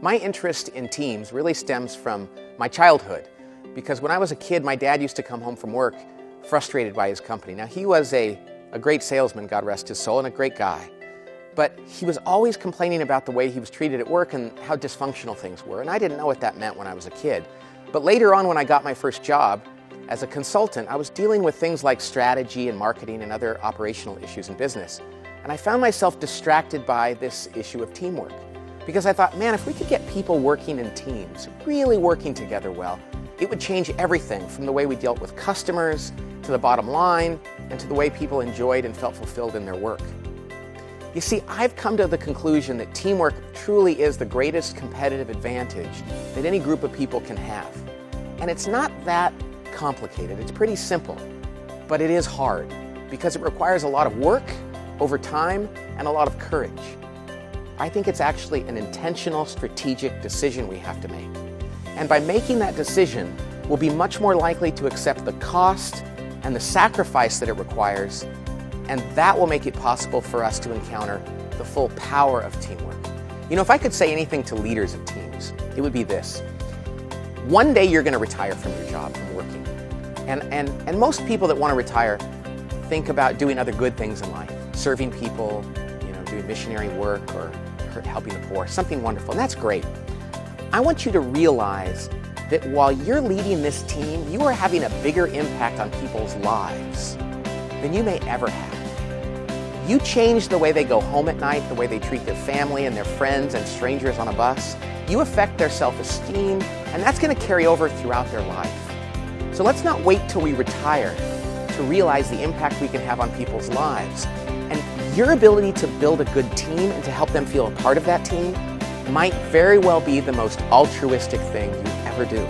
My interest in teams really stems from my childhood, because when I was a kid, my dad used to come home from work frustrated by his company. Now, he was a great salesman, God rest his soul, and a great guy. But he was always complaining about the way he was treated at work and how dysfunctional things were, and I didn't know what that meant when I was a kid. But later on, when I got my first job as a consultant, I was dealing with things like strategy and marketing and other operational issues in business. And I found myself distracted by this issue of teamwork. Because I thought, man, if we could get people working in teams, really working together well, it would change everything from the way we dealt with customers, to the bottom line, and to the way people enjoyed and felt fulfilled in their work. You see, I've come to the conclusion that teamwork truly is the greatest competitive advantage that any group of people can have. And it's not that complicated, it's pretty simple, but it is hard because it requires a lot of work over time and a lot of courage. I think it's actually an intentional, strategic decision we have to make. And by making that decision, we'll be much more likely to accept the cost and the sacrifice that it requires, and that will make it possible for us to encounter the full power of teamwork. You know, if I could say anything to leaders of teams, it would be this. One day you're going to retire from your job, from working. And most people that want to retire think about doing other good things in life, serving people, doing missionary work or helping the poor, something wonderful, and that's great. I want you to realize that while you're leading this team, you are having a bigger impact on people's lives than you may ever have. You change the way they go home at night, the way they treat their family and their friends and strangers on a bus. You affect their self-esteem, and that's going to carry over throughout their life. So let's not wait till we retire to realize the impact we can have on people's lives. And your ability to build a good team and to help them feel a part of that team might very well be the most altruistic thing you ever do.